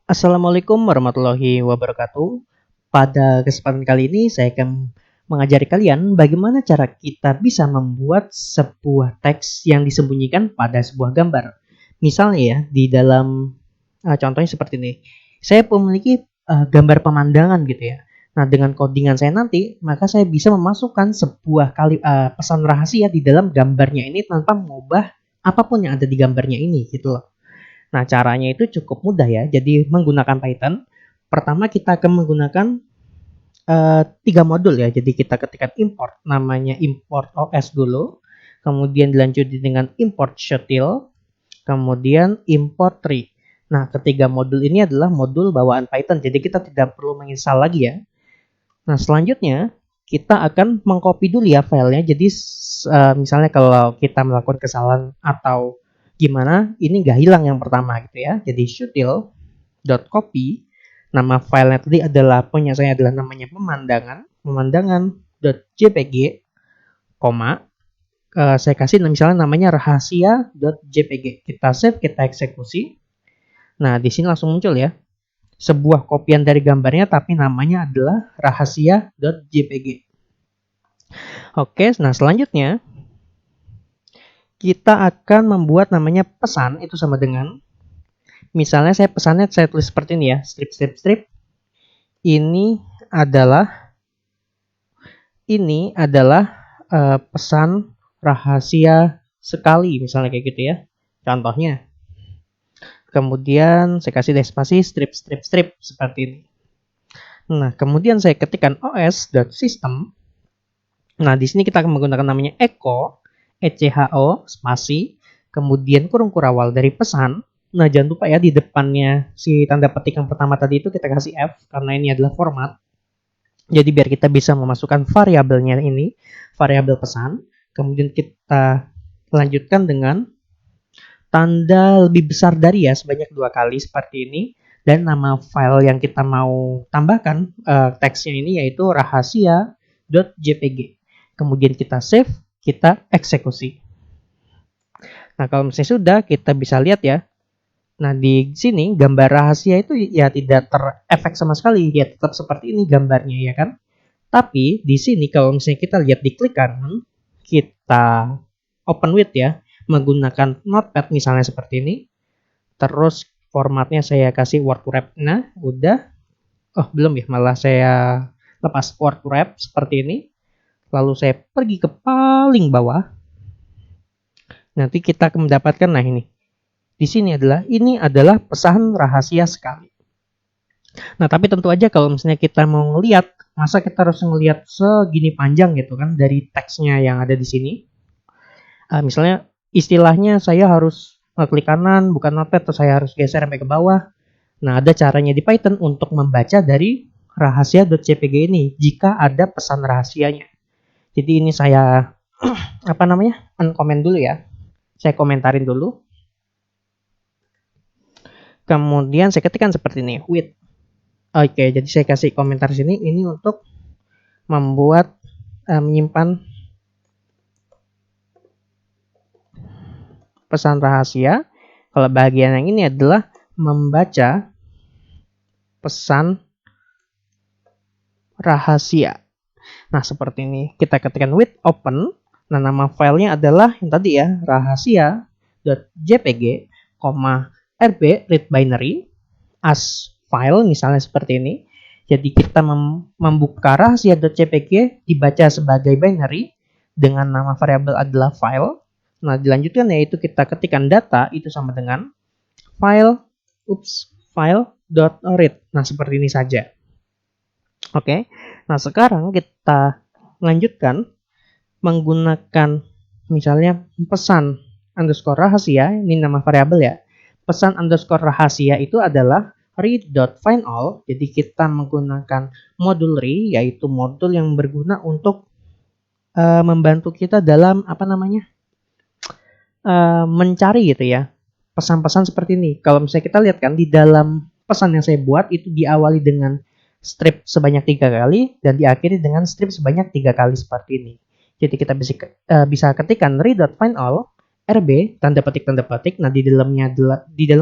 Assalamualaikum warahmatullahi wabarakatuh. Pada kesempatan kali ini saya akan mengajari kalian bagaimana cara kita bisa membuat sebuah teks yang disembunyikan pada sebuah gambar. Misalnya ya, di dalam contohnya seperti ini. Saya memiliki gambar pemandangan gitu ya. Nah, dengan codingan saya nanti, maka saya bisa memasukkan sebuah pesan rahasia di dalam gambarnya ini tanpa mengubah apapun yang ada di gambarnya ini gitu loh. Nah, caranya itu cukup mudah ya. Jadi menggunakan Python, pertama kita akan menggunakan 3 modul ya. Jadi kita ketikkan import, namanya import OS dulu, kemudian dilanjuti dengan import shuttle, kemudian import tree. Nah, ketiga modul ini adalah modul bawaan Python. Jadi kita tidak perlu menginstal lagi ya. Nah, selanjutnya kita akan mengcopy dulu ya filenya. Jadi misalnya kalau kita melakukan kesalahan atau gimana, ini nggak hilang yang pertama gitu ya. Jadi shuttle.copy, nama filenya tadi adalah punya saya adalah namanya pemandangan.jpg, koma saya kasih misalnya namanya rahasia.jpg. Kita save, kita eksekusi. Nah, di sini langsung muncul ya sebuah kopian dari gambarnya tapi namanya adalah rahasia.jpg. Oke, nah selanjutnya kita akan membuat namanya pesan, itu sama dengan misalnya saya tulis seperti ini ya, strip. Ini adalah pesan rahasia sekali, misalnya kayak gitu ya. Contohnya. Kemudian saya kasih spasi strip seperti ini. Nah, kemudian saya ketikkan os.system. Nah, di sini kita akan menggunakan namanya echo, spasi, kemudian kurung kurawal dari pesan. Nah, jangan lupa ya di depannya si tanda petik yang pertama tadi itu kita kasih F karena ini adalah format. Jadi biar kita bisa memasukkan variabelnya ini, variabel pesan. Kemudian kita lanjutkan dengan tanda lebih besar dari ya sebanyak 2 kali seperti ini. Dan nama file yang kita mau tambahkan teksnya ini yaitu rahasia.jpg. Kemudian kita save, kita eksekusi. Nah, kalau misalnya sudah, kita bisa lihat ya. Nah, di sini gambar rahasia itu ya tidak terefek sama sekali. Ya tetap seperti ini gambarnya ya kan. Tapi di sini kalau misalnya kita lihat di klik kanan, kita open with ya, menggunakan notepad misalnya seperti ini. Terus formatnya saya kasih word wrap. Nah, udah. Oh, belum ya, malah saya lepas word wrap seperti ini. Lalu saya pergi ke paling bawah. Nanti kita akan mendapatkan, nah ini. Di sini ini adalah pesan rahasia sekali. Nah, tapi tentu aja kalau misalnya kita mau ngelihat, masa kita harus ngelihat segini panjang gitu kan dari teksnya yang ada di sini. Misalnya istilahnya saya harus klik kanan, bukan notepad, terus saya harus geser sampai ke bawah. Nah, ada caranya di Python untuk membaca dari rahasia.jpg ini jika ada pesan rahasianya. Jadi ini saya uncomment dulu ya. Saya komentarin dulu. Kemudian saya ketikkan seperti ini, with. Oke, jadi saya kasih komentar sini ini untuk membuat menyimpan pesan rahasia. Kalau bagian yang ini adalah membaca pesan rahasia. Nah, seperti ini. Kita ketikkan with open. Nah, nama filenya adalah yang tadi ya, rahasia.jpg, rb read binary as file misalnya seperti ini. Jadi kita membuka rahasia.jpg dibaca sebagai binary dengan nama variabel adalah file. Nah, dilanjutkan yaitu kita ketikkan data itu sama dengan file.read. Nah, seperti ini saja. Oke. Nah, sekarang kita lanjutkan menggunakan misalnya pesan underscore rahasia, ini nama variabel ya. Pesan underscore rahasia itu adalah read.findAll. Jadi kita menggunakan modul re, yaitu modul yang berguna untuk membantu kita dalam mencari gitu ya pesan-pesan seperti ini. Kalau misalnya kita lihat kan di dalam pesan yang saya buat itu diawali dengan strip sebanyak 3 kali dan diakhiri dengan strip sebanyak 3 kali seperti ini. Jadi kita bisa ketikkan read.findAll rb tanda petik. Nah, di dalam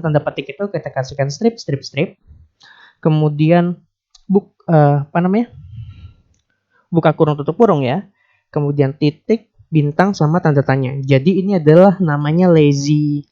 tanda petik itu kita kasihkan strip. kemudian buka kurung tutup kurung ya, kemudian titik, bintang sama tanda tanya. Jadi ini adalah namanya lazy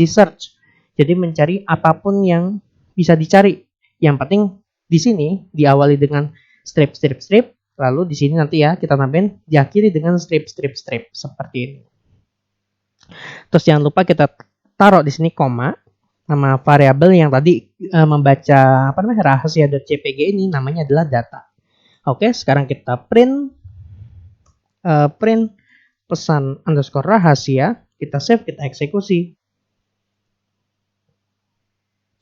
search. Jadi mencari apapun yang bisa dicari. Yang penting di sini diawali dengan strip, lalu di sini nanti ya kita tambahin diakhiri dengan strip seperti ini. Terus jangan lupa kita taruh di sini koma, nama variabel yang tadi membaca rahasia.jpg ini namanya adalah data. Oke, sekarang kita print pesan underscore rahasia, kita save, kita eksekusi.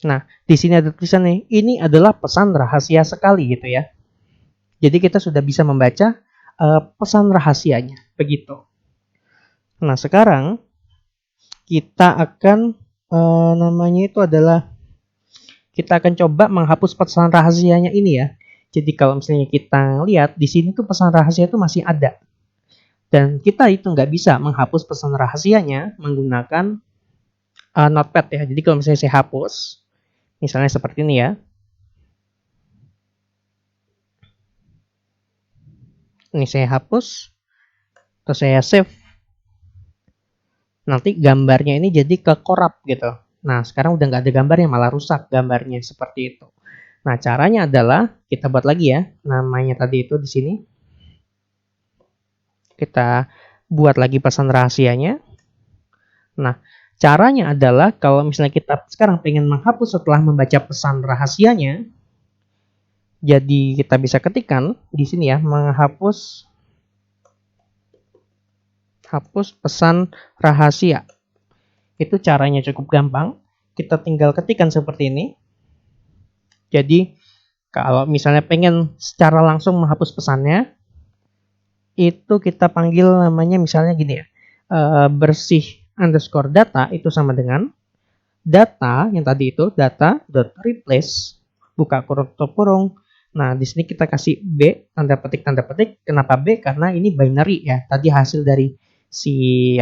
Nah, di sini ada tulisan nih, ini adalah pesan rahasia sekali gitu ya. Jadi kita sudah bisa membaca pesan rahasianya, begitu. Nah, sekarang kita akan kita akan coba menghapus pesan rahasianya ini ya. Jadi kalau misalnya kita lihat di sini tuh pesan rahasia itu masih ada. Dan kita itu nggak bisa menghapus pesan rahasianya menggunakan notepad ya. Jadi kalau misalnya saya hapus, misalnya seperti ini ya. Ini saya hapus, terus saya save. Nanti gambarnya ini jadi ke-corrupt gitu. Nah, sekarang udah nggak ada gambarnya, malah rusak gambarnya seperti itu. Nah, caranya adalah kita buat lagi ya, namanya tadi itu di sini. Kita buat lagi pesan rahasianya. Nah, caranya adalah kalau misalnya kita sekarang pengen menghapus setelah membaca pesan rahasianya, jadi kita bisa ketikkan di sini ya, menghapus pesan rahasia. Itu caranya cukup gampang. Kita tinggal ketikkan seperti ini. Jadi kalau misalnya pengen secara langsung menghapus pesannya, itu kita panggil namanya misalnya gini ya, bersih underscore data itu sama dengan data yang tadi itu data.replace buka kurung tutup kurung. Nah, di sini kita kasih B tanda petik. Kenapa B? Karena ini binary ya. Tadi hasil dari si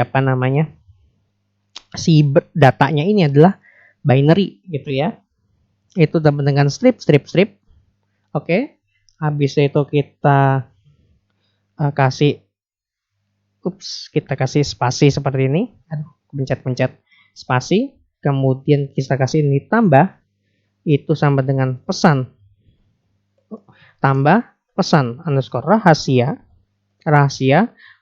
datanya ini adalah binary gitu ya. Itu dengan strip. Oke. Habis itu kita kita kasih spasi seperti ini. Aduh, pencet spasi. Kemudian kita kasih ini tambah. Itu sama dengan pesan. Tambah pesan underscore rahasia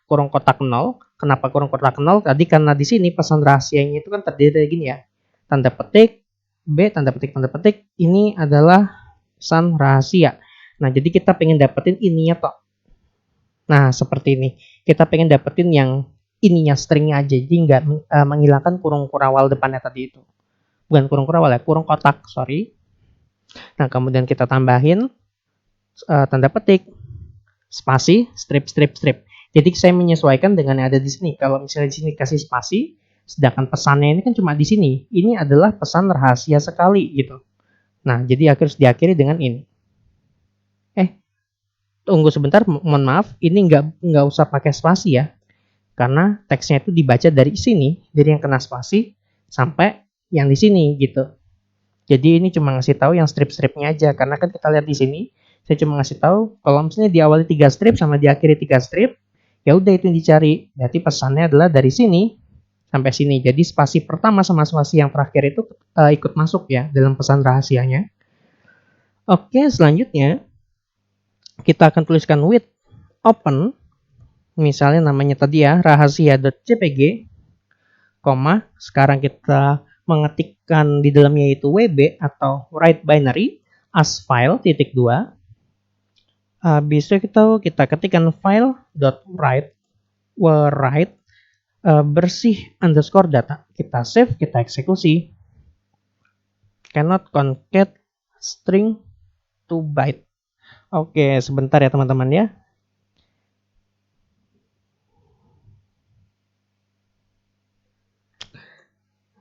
kurung kotak 0. Kenapa kurung kotak 0? Tadi karena di sini pesan rahasianya itu kan terdiri dari gini ya. Tanda petik B, tanda petik. Ini adalah pesan rahasia. Nah, jadi kita pengen dapetin ininya toh. Nah, seperti ini. Kita pengen dapetin yang ininya stringnya aja. Jadi nggak menghilangkan kurung kurawal depannya tadi itu. Bukan kurung kurawal ya, kurung kotak, sorry. Nah, kemudian kita tambahin tanda petik spasi strip. Jadi saya menyesuaikan dengan yang ada di sini. Kalau misalnya di sini kasih spasi, sedangkan pesannya ini kan cuma di sini. Ini adalah pesan rahasia sekali gitu. Nah, jadi harus diakhiri dengan ini. Tunggu sebentar, mohon maaf, ini nggak usah pakai spasi ya, karena teksnya itu dibaca dari sini, dari yang kena spasi sampai yang di sini gitu. Jadi ini cuma ngasih tahu yang strip-stripnya aja, karena kan kita lihat di sini, saya cuma ngasih tahu kalau misalnya diawali 3 strip sama diakhiri 3 strip, ya udah itu yang dicari. Berarti pesannya adalah dari sini sampai sini. Jadi spasi pertama sama spasi yang terakhir itu ikut masuk ya dalam pesan rahasianya. Oke, selanjutnya kita akan tuliskan with open, misalnya namanya tadi ya rahasia.jpg, sekarang kita mengetikkan di dalamnya itu wb atau write binary as file (2). Habis itu kita ketikkan file.write bersih underscore data. Kita save, kita eksekusi. Cannot concat string to byte. Oke, sebentar ya teman-teman ya.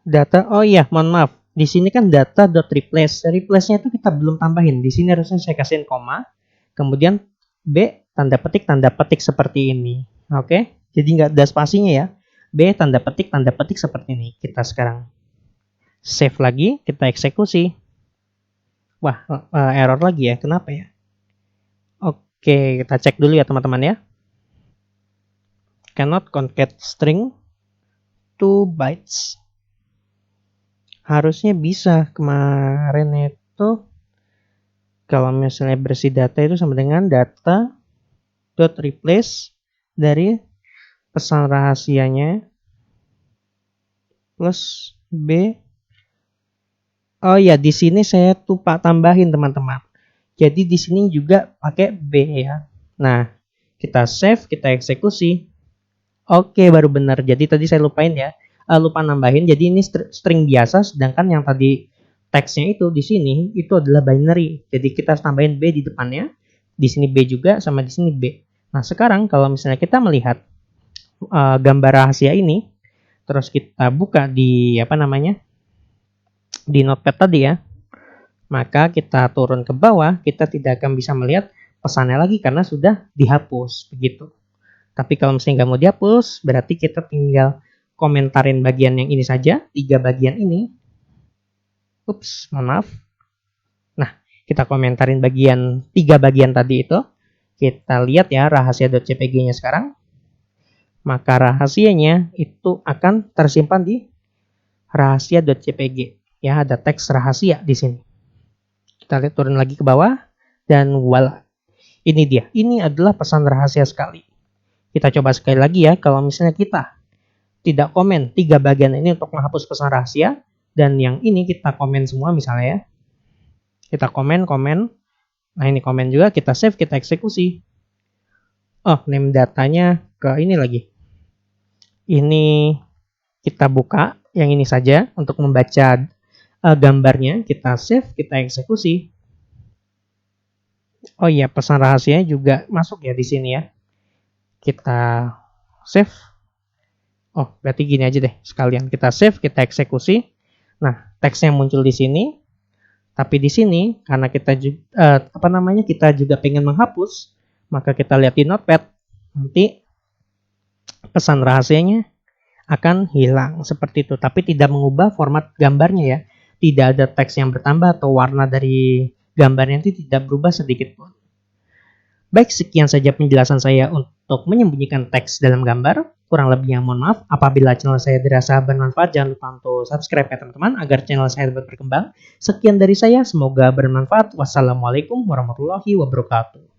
Data, oh iya, mohon maaf. Di sini kan data.replace. Replace-nya itu kita belum tambahin. Di sini harusnya saya kasihin koma. Kemudian B tanda petik seperti ini. Oke, jadi nggak ada spasinya ya. B tanda petik seperti ini. Kita sekarang save lagi, kita eksekusi. Wah, error lagi ya. Kenapa ya? Oke, kita cek dulu ya teman-teman ya. Cannot concat string to bytes. Harusnya bisa. Kemarin itu kalau misalnya bersih data itu sama dengan data dot replace dari pesan rahasianya plus B. Oh ya, di sini saya lupa tambahin teman-teman. Jadi di sini juga pakai B ya. Nah, kita save, kita eksekusi. Oke, baru benar. Jadi tadi saya lupain ya. Lupa nambahin. Jadi ini string biasa, sedangkan yang tadi teksnya itu di sini itu adalah binary. Jadi kita tambahin B di depannya. Di sini B juga, sama di sini B. Nah, sekarang kalau misalnya kita melihat gambar rahasia ini, terus kita buka di di notepad tadi ya, maka kita turun ke bawah, kita tidak akan bisa melihat pesannya lagi karena sudah dihapus begitu. Tapi kalau misalnya nggak mau dihapus, berarti kita tinggal komentarin bagian yang ini saja, 3 bagian ini. Ups, mohon maaf. Nah, kita komentarin bagian 3 bagian tadi itu. Kita lihat ya rahasia.jpg-nya sekarang. Maka rahasianya itu akan tersimpan di rahasia.jpg. Ya, ada teks rahasia di sini. Kita lihat turun lagi ke bawah dan voila. Ini dia. Ini adalah pesan rahasia sekali. Kita coba sekali lagi ya, kalau misalnya kita tidak komen 3 bagian ini untuk menghapus pesan rahasia, dan yang ini kita komen semua misalnya ya. Kita komen. Nah ini komen juga, kita save, kita eksekusi. Oh, name datanya ke ini lagi. Ini kita buka, yang ini saja untuk membaca gambarnya. Kita save, kita eksekusi. Oh iya, pesan rahasianya juga masuk ya di sini ya. Kita save. Oh, berarti gini aja deh sekalian. Kita save, kita eksekusi. Nah, teksnya muncul di sini. Tapi di sini karena kita juga kita juga pengen menghapus, maka kita lihat di notepad. Nanti pesan rahasianya akan hilang seperti itu, tapi tidak mengubah format gambarnya ya. Tidak ada teks yang bertambah atau warna dari gambarnya itu tidak berubah sedikit pun. Baik, sekian saja penjelasan saya untuk menyembunyikan teks dalam gambar. Kurang lebihnya mohon maaf. Apabila channel saya dirasa bermanfaat, jangan lupa untuk subscribe ya teman-teman, agar channel saya dapat berkembang. Sekian dari saya, semoga bermanfaat. Wassalamualaikum warahmatullahi wabarakatuh.